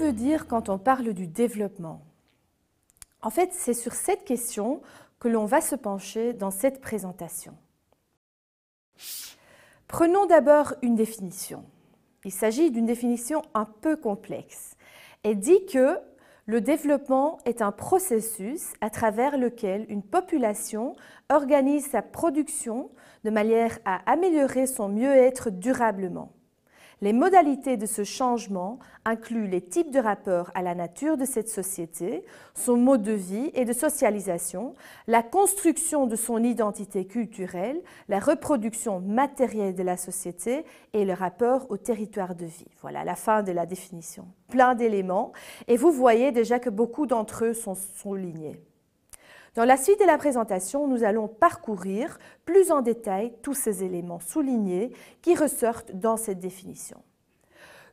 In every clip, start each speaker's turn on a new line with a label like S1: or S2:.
S1: veut dire quand on parle du développement? En fait, c'est sur cette question que l'on va se pencher dans cette présentation. Prenons d'abord une définition. Il s'agit d'une définition un peu complexe. Elle dit que le développement est un processus à travers lequel une population organise sa production de manière à améliorer son mieux-être durablement. Les modalités de ce changement incluent les types de rapports à la nature de cette société, son mode de vie et de socialisation, la construction de son identité culturelle, la reproduction matérielle de la société et le rapport au territoire de vie. Voilà la fin de la définition. Plein d'éléments et vous voyez déjà que beaucoup d'entre eux sont soulignés. Dans la suite de la présentation, nous allons parcourir plus en détail tous ces éléments soulignés qui ressortent dans cette définition.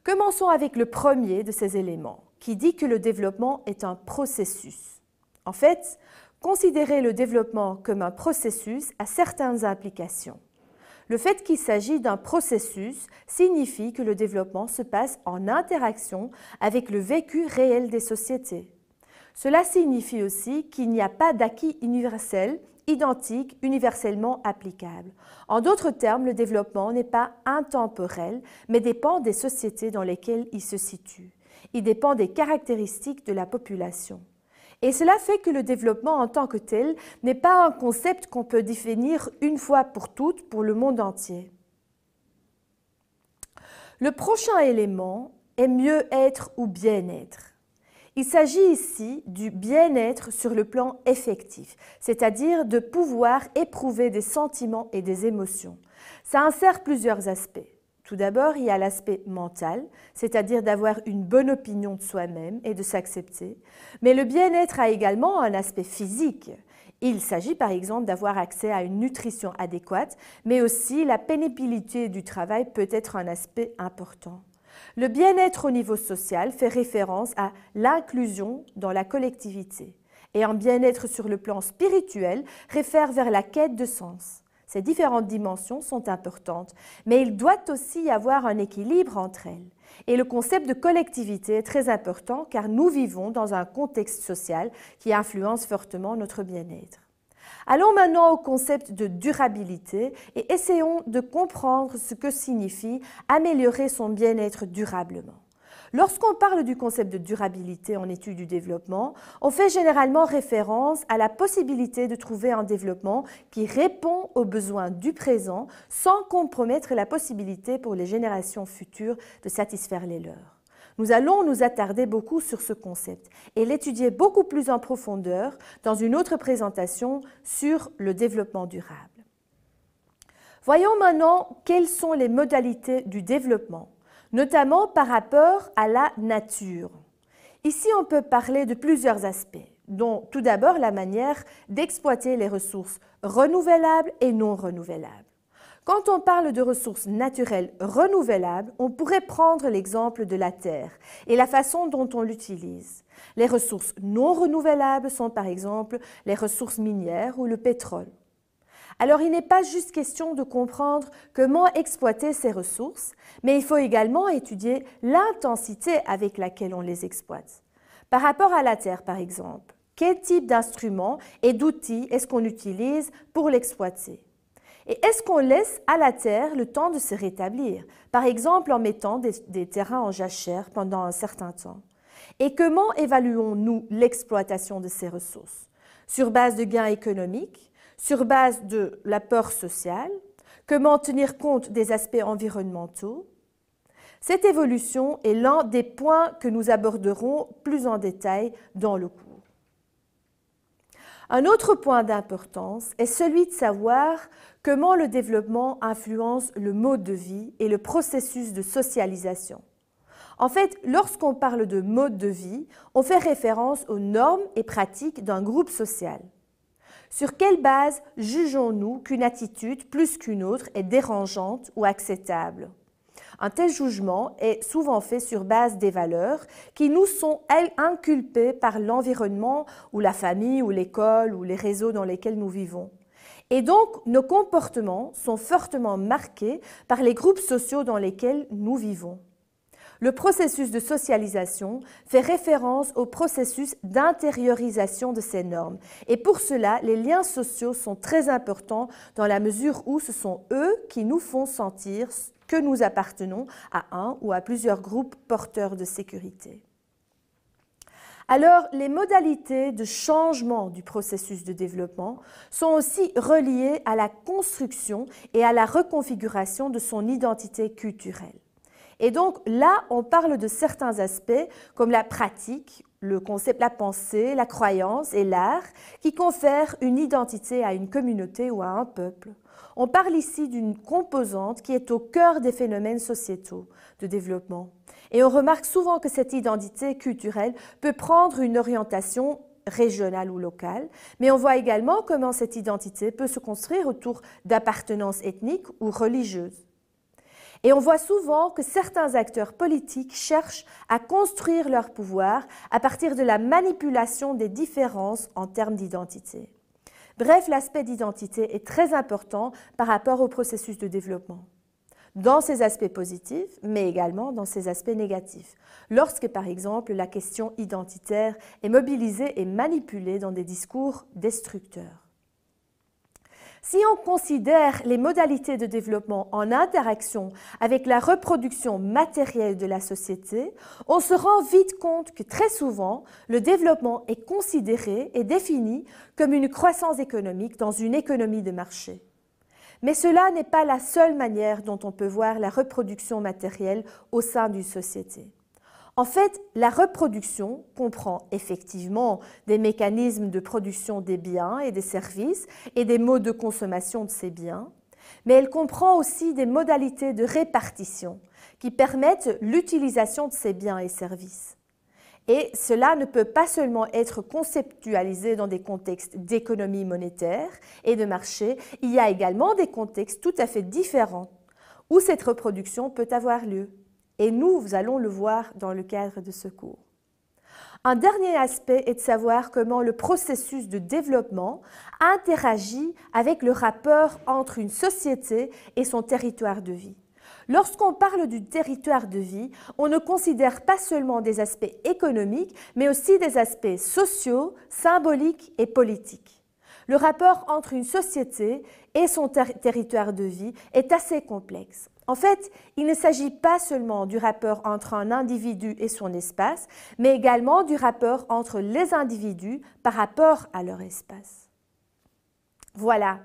S1: Commençons avec le premier de ces éléments, qui dit que le développement est un processus. En fait, considérer le développement comme un processus a certaines implications. Le fait qu'il s'agit d'un processus signifie que le développement se passe en interaction avec le vécu réel des sociétés. Cela signifie aussi qu'il n'y a pas d'acquis universel, identique, universellement applicable. En d'autres termes, le développement n'est pas intemporel, mais dépend des sociétés dans lesquelles il se situe. Il dépend des caractéristiques de la population. Et cela fait que le développement en tant que tel n'est pas un concept qu'on peut définir une fois pour toutes pour le monde entier. Le prochain élément est mieux-être ou bien-être. Il s'agit ici du bien-être sur le plan affectif, c'est-à-dire de pouvoir éprouver des sentiments et des émotions. Ça insère plusieurs aspects. Tout d'abord, il y a l'aspect mental, c'est-à-dire d'avoir une bonne opinion de soi-même et de s'accepter. Mais le bien-être a également un aspect physique. Il s'agit par exemple d'avoir accès à une nutrition adéquate, mais aussi la pénibilité du travail peut être un aspect important. Le bien-être au niveau social fait référence à l'inclusion dans la collectivité et un bien-être sur le plan spirituel réfère vers la quête de sens. Ces différentes dimensions sont importantes, mais il doit aussi y avoir un équilibre entre elles. Et le concept de collectivité est très important car nous vivons dans un contexte social qui influence fortement notre bien-être. Allons maintenant au concept de durabilité et essayons de comprendre ce que signifie améliorer son bien-être durablement. Lorsqu'on parle du concept de durabilité en études du développement, on fait généralement référence à la possibilité de trouver un développement qui répond aux besoins du présent sans compromettre la possibilité pour les générations futures de satisfaire les leurs. Nous allons nous attarder beaucoup sur ce concept et l'étudier beaucoup plus en profondeur dans une autre présentation sur le développement durable. Voyons maintenant quelles sont les modalités du développement, notamment par rapport à la nature. Ici, on peut parler de plusieurs aspects, dont tout d'abord la manière d'exploiter les ressources renouvelables et non renouvelables. Quand on parle de ressources naturelles renouvelables, on pourrait prendre l'exemple de la terre et la façon dont on l'utilise. Les ressources non renouvelables sont par exemple les ressources minières ou le pétrole. Alors il n'est pas juste question de comprendre comment exploiter ces ressources, mais il faut également étudier l'intensité avec laquelle on les exploite. Par rapport à la terre par exemple, quel type d'instruments et d'outils est-ce qu'on utilise pour l'exploiter ? Et est-ce qu'on laisse à la terre le temps de se rétablir, par exemple en mettant des terrains en jachère pendant un certain temps? Et comment évaluons-nous l'exploitation de ces ressources? Sur base de gains économiques, sur base de l'apport social? Comment tenir compte des aspects environnementaux? Cette évolution est l'un des points que nous aborderons plus en détail dans le cours. Un autre point d'importance est celui de savoir comment le développement influence le mode de vie et le processus de socialisation. En fait, lorsqu'on parle de mode de vie, on fait référence aux normes et pratiques d'un groupe social. Sur quelle base jugeons-nous qu'une attitude plus qu'une autre est dérangeante ou acceptable? Un tel jugement est souvent fait sur base des valeurs qui nous sont, elles, inculpées par l'environnement ou la famille ou l'école ou les réseaux dans lesquels nous vivons. Et donc, nos comportements sont fortement marqués par les groupes sociaux dans lesquels nous vivons. Le processus de socialisation fait référence au processus d'intériorisation de ces normes. Et pour cela, les liens sociaux sont très importants dans la mesure où ce sont eux qui nous font sentir que nous appartenons à un ou à plusieurs groupes porteurs de sécurité. Alors, les modalités de changement du processus de développement sont aussi reliées à la construction et à la reconfiguration de son identité culturelle. Et donc là, on parle de certains aspects comme la pratique, le concept, la pensée, la croyance et l'art qui confèrent une identité à une communauté ou à un peuple. On parle ici d'une composante qui est au cœur des phénomènes sociétaux de développement. Et on remarque souvent que cette identité culturelle peut prendre une orientation régionale ou locale, mais on voit également comment cette identité peut se construire autour d'appartenances ethniques ou religieuses. Et on voit souvent que certains acteurs politiques cherchent à construire leur pouvoir à partir de la manipulation des différences en termes d'identité. Bref, l'aspect d'identité est très important par rapport au processus de développement, dans ses aspects positifs, mais également dans ses aspects négatifs, lorsque, par exemple, la question identitaire est mobilisée et manipulée dans des discours destructeurs. Si on considère les modalités de développement en interaction avec la reproduction matérielle de la société, on se rend vite compte que très souvent, le développement est considéré et défini comme une croissance économique dans une économie de marché. Mais cela n'est pas la seule manière dont on peut voir la reproduction matérielle au sein d'une société. En fait, la reproduction comprend effectivement des mécanismes de production des biens et des services et des modes de consommation de ces biens, mais elle comprend aussi des modalités de répartition qui permettent l'utilisation de ces biens et services. Et cela ne peut pas seulement être conceptualisé dans des contextes d'économie monétaire et de marché, il y a également des contextes tout à fait différents où cette reproduction peut avoir lieu. Et nous allons le voir dans le cadre de ce cours. Un dernier aspect est de savoir comment le processus de développement interagit avec le rapport entre une société et son territoire de vie. Lorsqu'on parle du territoire de vie, on ne considère pas seulement des aspects économiques, mais aussi des aspects sociaux, symboliques et politiques. Le rapport entre une société et son territoire de vie est assez complexe. En fait, il ne s'agit pas seulement du rapport entre un individu et son espace, mais également du rapport entre les individus par rapport à leur espace. Voilà,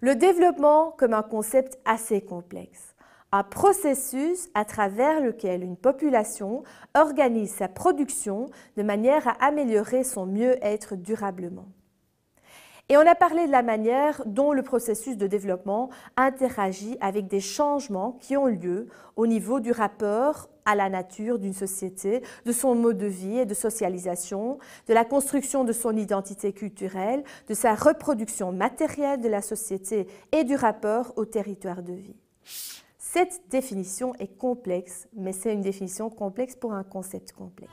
S1: le développement comme un concept assez complexe. Un processus à travers lequel une population organise sa production de manière à améliorer son mieux-être durablement. Et on a parlé de la manière dont le processus de développement interagit avec des changements qui ont lieu au niveau du rapport à la nature d'une société, de son mode de vie et de socialisation, de la construction de son identité culturelle, de sa reproduction matérielle de la société et du rapport au territoire de vie. Cette définition est complexe, mais c'est une définition complexe pour un concept complexe.